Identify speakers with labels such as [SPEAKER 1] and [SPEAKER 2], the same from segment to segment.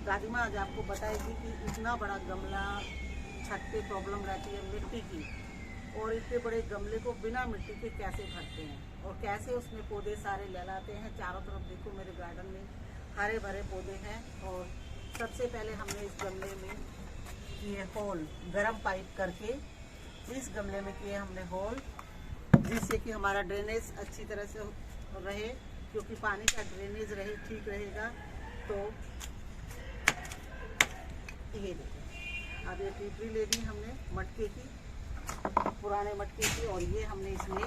[SPEAKER 1] दादी माँ आज आपको बताएगी कि इतना बड़ा गमला छत पे प्रॉब्लम रहती है मिट्टी की, और इतने बड़े गमले को बिना मिट्टी के कैसे भरते हैं और कैसे उसमें पौधे सारे लहलाते हैं। चारों तरफ देखो मेरे गार्डन में हरे भरे पौधे हैं। और सबसे पहले हमने इस गमले में किए होल, गर्म पाइप करके इस गमले में किए हमने होल, जिससे कि हमारा ड्रेनेज अच्छी तरह से रहे, क्योंकि पानी का ड्रेनेज रहे ठीक रहेगा। तो ये देखो, अब ये टीपरी ले ली हमने मटके की, पुराने मटके की, और ये हमने इसमें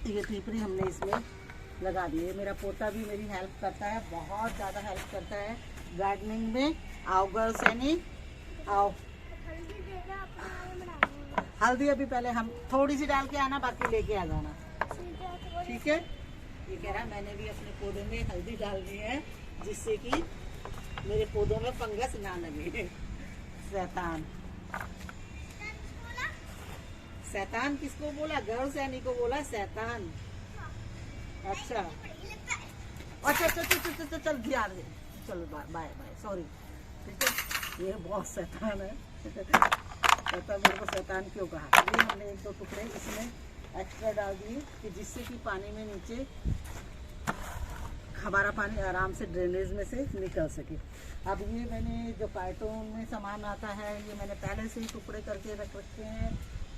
[SPEAKER 1] ये टीपरी हमने इसमें लगा दी है। मेरा पोता भी मेरी हेल्प करता है, बहुत ज़्यादा हेल्प करता है गार्डनिंग में। आओ गर्ल्स, यानी आओ। हल्दी अभी पहले हम थोड़ी सी डाल के आना, बाकी लेके आ जाना, ठीक है। ये कह रहा मैंने भी अपने पौधे में हल्दी डालनी है, जिससे कि मेरे पौधों में फंगस ना लगे। शैतान, शैतान किसको बोला? गर्ल्स यानी को बोला शैतान। अच्छा अच्छा अच्छा अच्छा चल ध्यान दे, चलो बाय बाय, सॉरी, ठीक है। ये बहुत शैतान है। पता मेरे को शैतान क्यों कहा। ये हमने एक दो टुकड़े इसमें एक्स्ट्रा डाल दिए कि जिससे कि पानी में नीचे हमारा पानी आराम से ड्रेनेज में से निकल सके। अब ये मैंने जो कार्टून में सामान आता है, ये मैंने पहले से ही टुकड़े करके रख रखे हैं।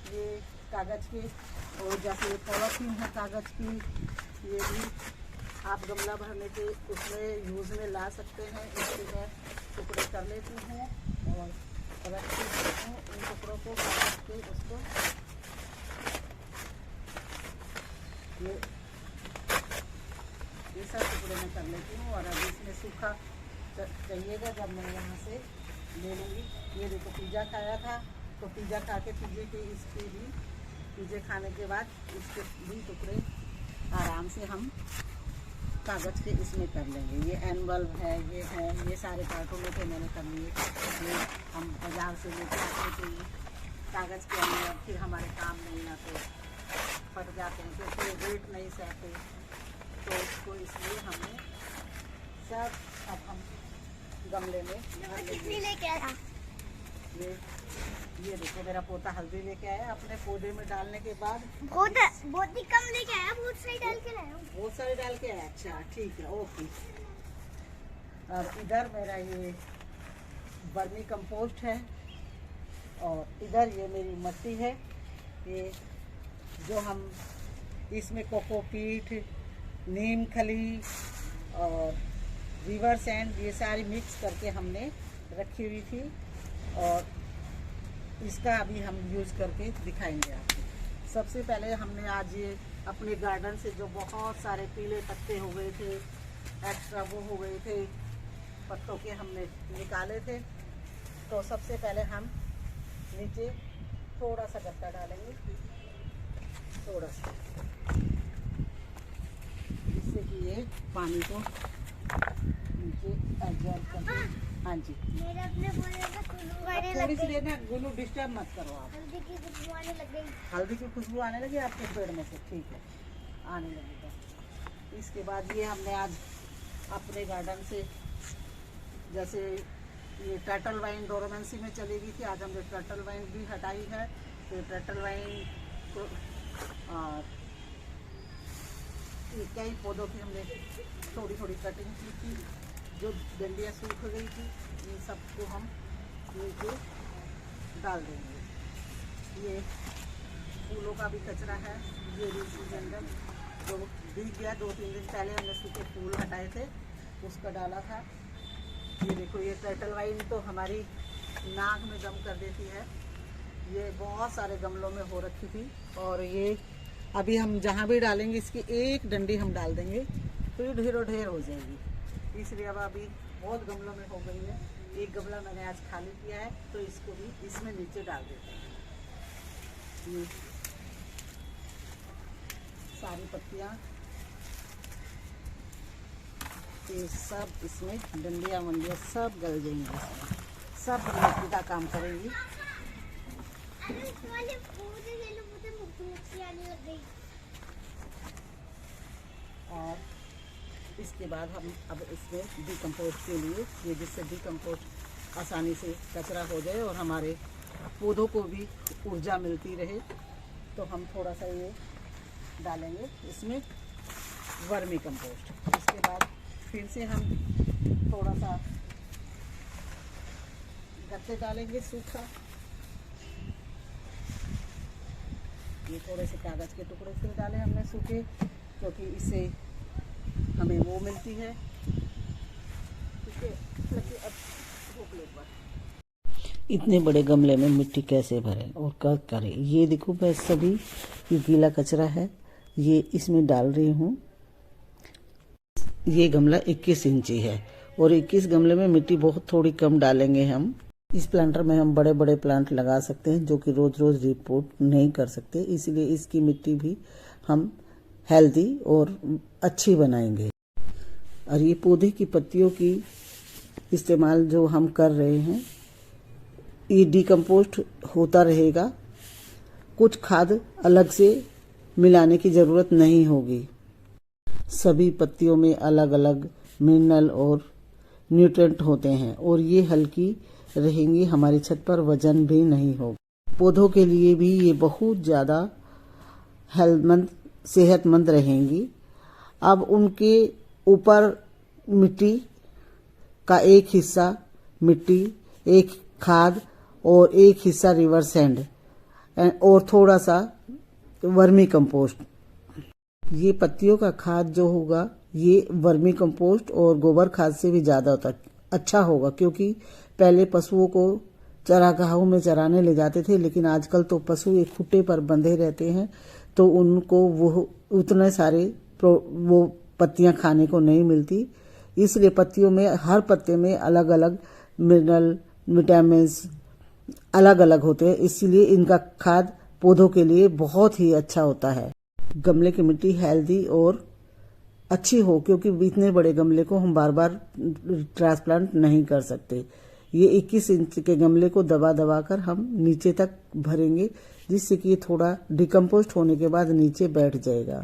[SPEAKER 1] ये कागज़ के, और जैसे पॉलीथीन है कागज़ की, ये भी आप गमला भरने के उसमें यूज़ में ला सकते हैं। इसके मैं टुकड़े कर लेती हूँ और रख देती हूँ इन टुकड़ों को काट के उसको। ये सब टुकड़े में कर लेती हूँ। और अभी इसमें सूखा चाहिएगा जब मैं यहाँ से ले लूँगी। ये देखो पिज़्ज़ा खाया था, तो पिज़्ज़ा खा के पिज़्ज़े खाने के बाद इसके भी टुकड़े आराम से हम कागज़ के इसमें कर लेंगे। ये एनवल्प है, ये सारे कार्टूनों के मैंने कर लिए। ये हम बाज़ार से लेकर आते थे कागज़ के अंदर, फिर हमारे काम नहीं आते, फट जाते हैं क्योंकि वेट नहीं सहते। तो इसको इसलिए हमने सब अब हम गमले में भर लेंगे। ये देखो मेरा पोता हल्दी लेके आया अपने पौधे में डालने के बाद।
[SPEAKER 2] बहुत ही कम लेके आया, बहुत सारी डाल के लाया।
[SPEAKER 1] बहुत सारे डाल के आया, अच्छा ठीक है, ओके। और इधर मेरा ये वर्मी कंपोस्ट है, और इधर ये मेरी मट्टी है। ये जो हम इसमें कोकोपीट, नीम खली और रिवर सैंड, ये सारी मिक्स करके हमने रखी हुई थी, और इसका अभी हम यूज़ करके दिखाएंगे आपको। सबसे पहले हमने आज ये अपने गार्डन से जो बहुत सारे पीले पत्ते हो गए थे, एक्स्ट्रा वो हो गए थे पत्तों के, हमने निकाले थे। तो सबसे पहले हम नीचे थोड़ा सा गत्ता डालेंगे, थोड़ा सा, जिससे कि ये पानी को नीचे एब्जॉर्ब करके। हाँ जी,
[SPEAKER 2] मेरे अपने पौधे में खुशबू आने लग
[SPEAKER 1] थोड़ी सी
[SPEAKER 2] गई।
[SPEAKER 1] देर ना गुनू डिस्टर्ब मत करो आप।
[SPEAKER 2] हल्दी की खुशबू आने लग गई।
[SPEAKER 1] हल्दी की खुशबू आने लगी आपके पेड़ में से, ठीक है, आने लगेगा। इसके बाद ये हमने आज अपने गार्डन से, जैसे ये टर्टल वाइन डोरोमेंसी में चली गई थी, आज हमने टर्टल वाइन भी हटाई है। तो टर्टल वाइन को कई पौधों की हमने थोड़ी थोड़ी कटिंग की थी, जो डंडियाँ सूख गई थी, इन सबको हम नीचे डाल देंगे। ये फूलों का भी कचरा है, ये भी सीजन जो भीग गया, 2-3 दिन पहले हमने सूखे फूल हटाए थे, उसका डाला था। ये देखो ये टर्टल वाइन तो हमारी नाक में दम कर देती है। ये बहुत सारे गमलों में हो रखी थी, और ये अभी हम जहाँ भी डालेंगे इसकी एक डंडी हम डाल देंगे तो ये ढेरों ढेर हो जाएगी। इसलिए अब अभी बहुत गमलों में हो गई है। एक गमला मैंने आज खाली किया है, तो इसको भी इसमें नीचे डाल देते हैं। ये सारी पत्तियाँ, ये सब इसमें डंडियाँ वंडियाँ सब गल जाएंगी, इसमें सब मिट्टी का काम करेंगी।
[SPEAKER 2] आने लग गई।
[SPEAKER 1] और इसके बाद हम अब इसमें डिकम्पोस्ट के लिए, ये जिससे डिकम्पोस्ट आसानी से कचरा हो जाए और हमारे पौधों को भी ऊर्जा मिलती रहे, तो हम थोड़ा सा ये डालेंगे इसमें वर्मी कंपोस्ट। इसके बाद फिर से हम थोड़ा सा गत्ते डालेंगे सूखा, ये थोड़े से कागज़ के टुकड़े से डाले हमने सूखे, क्योंकि इससे हमें वो मिलती है। ठीक है, अब रोक लो एक बार। इतने बड़े गमले में मिट्टी कैसे भरें और क्या करें, ये देखो मैं सभी ये गीला कचरा है ये इसमें डाल रही हूँ। ये गमला 21 इंची है और 21 गमले में मिट्टी बहुत थोड़ी कम डालेंगे हम। इस प्लांटर में हम बड़े बड़े प्लांट लगा सकते हैं जो कि रोज रोज रिपोर्ट नहीं कर सकते, इसलिए इसकी मिट्टी भी हम हेल्दी और अच्छी बनाएंगे। और ये पौधे की पत्तियों की इस्तेमाल जो हम कर रहे हैं ये डिकम्पोस्ट होता रहेगा, कुछ खाद अलग से मिलाने की ज़रूरत नहीं होगी। सभी पत्तियों में अलग अलग मिनरल और न्यूट्रिएंट होते हैं और ये हल्की रहेंगी, हमारी छत पर वजन भी नहीं होगा। पौधों के लिए भी ये बहुत ज़्यादा सेहतमंद रहेंगी। अब उनके ऊपर मिट्टी का एक हिस्सा मिट्टी, एक खाद और एक हिस्सा रिवर सैंड और थोड़ा सा वर्मी कंपोस्ट। ये पत्तियों का खाद जो होगा ये वर्मी कंपोस्ट और गोबर खाद से भी ज़्यादा अच्छा होगा, क्योंकि पहले पशुओं को चरागाहों में चराने ले जाते थे, लेकिन आजकल तो पशु एक खुट्टे पर बंधे रहते हैं, तो उनको वो उतने सारे वो पत्तियां खाने को नहीं मिलती। इसलिए पत्तियों में हर पत्ते में अलग अलग मिनरल विटामिन अलग अलग होते हैं, इसीलिए इनका खाद पौधों के लिए बहुत ही अच्छा होता है। गमले की मिट्टी हेल्दी और अच्छी हो, क्योंकि इतने बड़े गमले को हम बार बार ट्रांसप्लांट नहीं कर सकते। ये 21 इंच के गमले को दबा दबा कर हम नीचे तक भरेंगे, जिससे कि ये थोड़ा डिकम्पोस्ट होने के बाद नीचे बैठ जाएगा।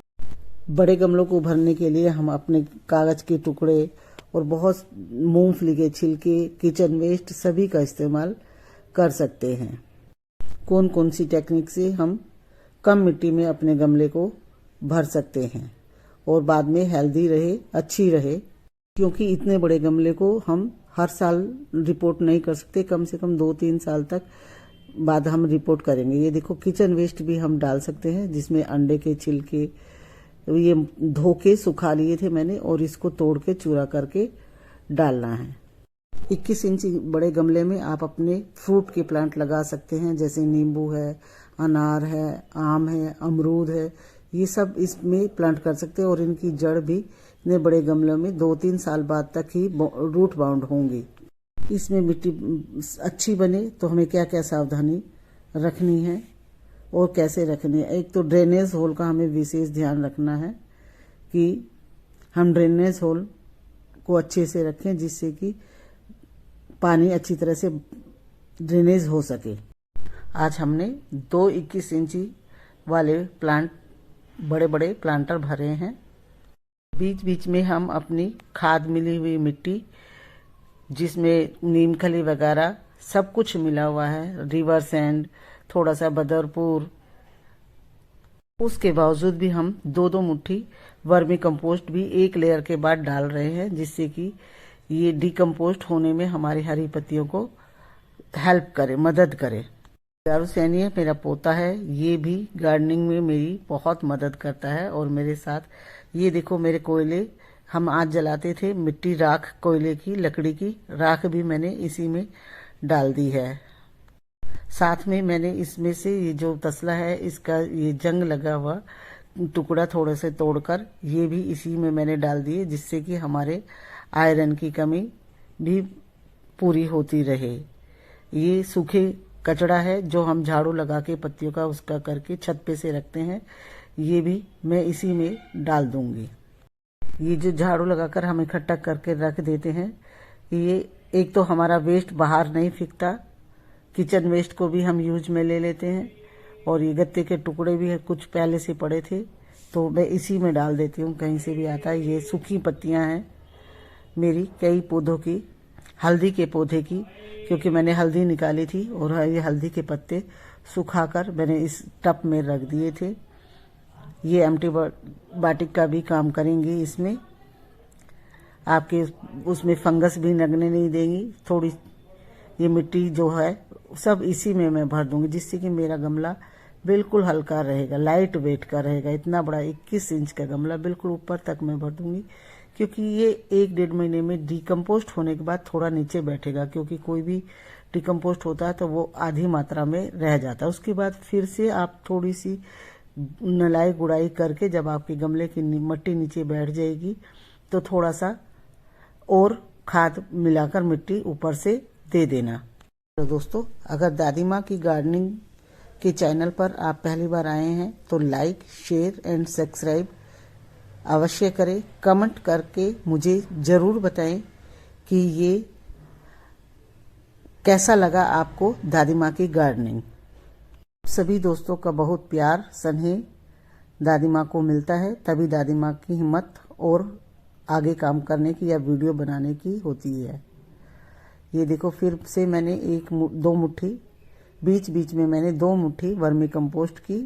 [SPEAKER 1] बड़े गमलों को भरने के लिए हम अपने कागज के टुकड़े और बहुत मूंगफली के छिलके, किचन वेस्ट सभी का इस्तेमाल कर सकते हैं। कौन कौन सी टेक्निक से हम कम मिट्टी में अपने गमले को भर सकते हैं और बाद में हेल्दी रहे, अच्छी रहे, क्योंकि इतने बड़े गमले को हम हर साल रिपोर्ट नहीं कर सकते, कम से कम 2-3 साल तक बाद हम रिपोर्ट करेंगे। ये देखो किचन वेस्ट भी हम डाल सकते हैं, जिसमें अंडे के छिलके ये धो के सुखा लिए थे मैंने और इसको तोड़ के चूरा करके डालना है। 21 इंच बड़े गमले में आप अपने फ्रूट के प्लांट लगा सकते हैं, जैसे नींबू है, अनार है, आम है, अमरूद है, ये सब इसमें प्लांट कर सकते हैं और इनकी जड़ भी इतने बड़े गमलों में 2-3 साल बाद तक ही रूट बाउंड होंगी। इसमें मिट्टी अच्छी बने तो हमें क्या क्या सावधानी रखनी है और कैसे रखनी है। एक तो ड्रेनेज होल का हमें विशेष ध्यान रखना है कि हम ड्रेनेज होल को अच्छे से रखें, जिससे कि पानी अच्छी तरह से ड्रेनेज हो सके। आज हमने 2 21 इंची वाले प्लांट बड़े बड़े प्लांटर भरे हैं। बीच बीच में हम अपनी खाद मिली हुई मिट्टी, जिसमें नीम खली वगैरह सब कुछ मिला हुआ है, रिवर सैंड, थोड़ा सा बदरपुर, उसके बावजूद भी हम 2-2 मुट्ठी वर्मी कंपोस्ट भी एक लेयर के बाद डाल रहे हैं, जिससे कि ये डिकम्पोस्ट होने में हमारी हरी पत्तियों को हेल्प करे, मदद करे। दारू सैनिया मेरा पोता है, ये भी गार्डनिंग में मेरी बहुत मदद करता है और मेरे साथ ये देखो मेरे कोयले हम आज जलाते थे, मिट्टी राख कोयले की लकड़ी की राख भी मैंने इसी में डाल दी है। साथ में मैंने इसमें से ये जो तसला है इसका ये जंग लगा हुआ टुकड़ा थोड़े से तोड़कर ये भी इसी में मैंने डाल दिए, जिससे कि हमारे आयरन की कमी भी पूरी होती रहे। ये सूखे कचड़ा है जो हम झाड़ू लगा के पत्तियों का उसका करके छत पे से रखते हैं, ये भी मैं इसी में डाल दूंगी। ये जो झाड़ू लगाकर हम इकट्ठा करके रख देते हैं, ये एक तो हमारा वेस्ट बाहर नहीं फेंकता, किचन वेस्ट को भी हम यूज में ले लेते हैं और ये गत्ते के टुकड़े भी कुछ पहले से पड़े थे तो मैं इसी में डाल देती हूँ, कहीं से भी आता है। ये सूखी पत्तियाँ हैं मेरी कई पौधों की, हल्दी के पौधे की, क्योंकि मैंने हल्दी निकाली थी और ये हल्दी के पत्ते सुखाकर मैंने इस टब में रख दिए थे। ये एंटीबायोटिक का भी काम करेंगी, इसमें आपके उसमें फंगस भी लगने नहीं देंगी। थोड़ी ये मिट्टी जो है सब इसी में मैं भर दूंगी, जिससे कि मेरा गमला बिल्कुल हल्का रहेगा, लाइट वेट का रहेगा। इतना बड़ा 21 इंच का गमला बिल्कुल ऊपर तक मैं भर दूंगी, क्योंकि ये 1-1.5 महीने में डिकम्पोस्ट होने के बाद थोड़ा नीचे बैठेगा, क्योंकि कोई भी डिकम्पोस्ट होता है तो वो आधी मात्रा में रह जाता है। उसके बाद फिर से आप थोड़ी सी नलाई गुड़ाई करके जब आपके गमले की मिट्टी नीचे बैठ जाएगी तो थोड़ा सा और खाद मिलाकर मिट्टी ऊपर से दे देना। तो दोस्तों, अगर दादी माँ की गार्डनिंग के चैनल पर आप पहली बार आए हैं तो लाइक, शेयर एंड सब्सक्राइब अवश्य करें। कमेंट करके मुझे ज़रूर बताएं कि ये कैसा लगा आपको दादी माँ की गार्डनिंग। सभी दोस्तों का बहुत प्यार स्नेह दादी माँ को मिलता है, तभी दादी माँ की हिम्मत और आगे काम करने की या वीडियो बनाने की होती है। ये देखो, फिर से मैंने 1-2 मुट्ठी बीच बीच में मैंने 2 मुट्ठी वर्मी कंपोस्ट की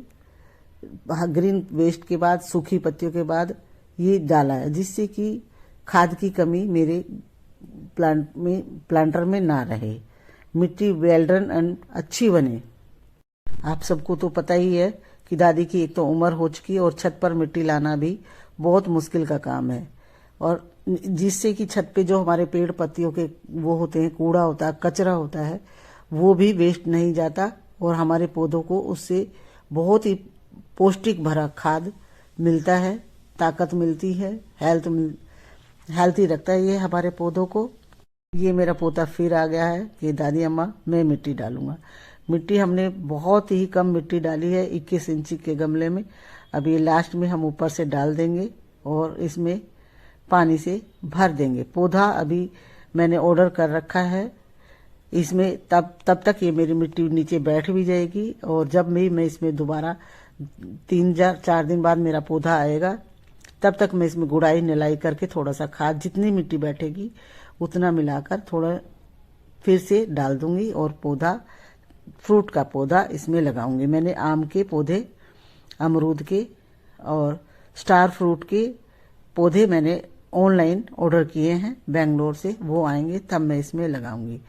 [SPEAKER 1] ग्रीन वेस्ट के बाद, सूखी पत्तियों के बाद ये डाला है, जिससे कि खाद की कमी मेरे प्लांटर में ना रहे, मिट्टी वेल्डन एंड अच्छी बने। आप सबको तो पता ही है कि दादी की एक तो उम्र हो चुकी है और छत पर मिट्टी लाना भी बहुत मुश्किल का काम है, और जिससे कि छत पे जो हमारे पेड़ पत्तियों के वो होते हैं, कूड़ा होता है, कचरा होता है, वो भी वेस्ट नहीं जाता और हमारे पौधों को उससे बहुत ही पौष्टिक भरा खाद मिलता है, ताकत मिलती है, हेल्थी रखता है ये हमारे पौधों को। ये मेरा पौधा फिर आ गया है कि दादी अम्मा मैं मिट्टी डालूंगा। मिट्टी हमने बहुत ही कम मिट्टी डाली है 21 इंची के गमले में। अब ये लास्ट में हम ऊपर से डाल देंगे और इसमें पानी से भर देंगे। पौधा अभी मैंने ऑर्डर कर रखा है, इसमें तब तक ये मेरी मिट्टी नीचे बैठ भी जाएगी, और जब भी मैं इसमें दोबारा 3-4 दिन बाद मेरा पौधा आएगा, तब तक मैं इसमें गुड़ाई निलाई करके थोड़ा सा खाद जितनी मिट्टी बैठेगी उतना मिलाकर थोड़ा फिर से डाल दूंगी और पौधा, फ्रूट का पौधा इसमें लगाऊंगी। मैंने आम के पौधे, अमरूद के और स्टार फ्रूट के पौधे मैंने ऑनलाइन ऑर्डर किए हैं बेंगलोर से, वो आएंगे तब मैं इसमें लगाऊंगी।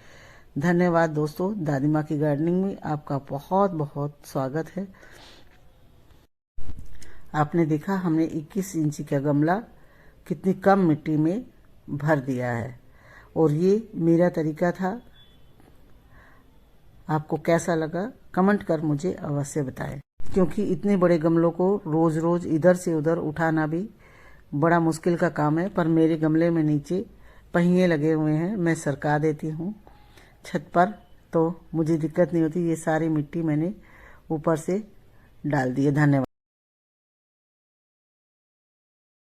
[SPEAKER 1] धन्यवाद दोस्तों, दादी माँ की गार्डनिंग में आपका बहुत बहुत स्वागत है। आपने देखा हमने 21 इंची का गमला कितनी कम मिट्टी में भर दिया है, और ये मेरा तरीका था। आपको कैसा लगा कमेंट कर मुझे अवश्य बताएं, क्योंकि इतने बड़े गमलों को रोज रोज इधर से उधर उठाना भी बड़ा मुश्किल का काम है। पर मेरे गमले में नीचे पहिए लगे हुए हैं, मैं सरका देती हूँ छत पर, तो मुझे दिक्कत नहीं होती। ये सारी मिट्टी मैंने ऊपर से डाल दी है। धन्यवाद।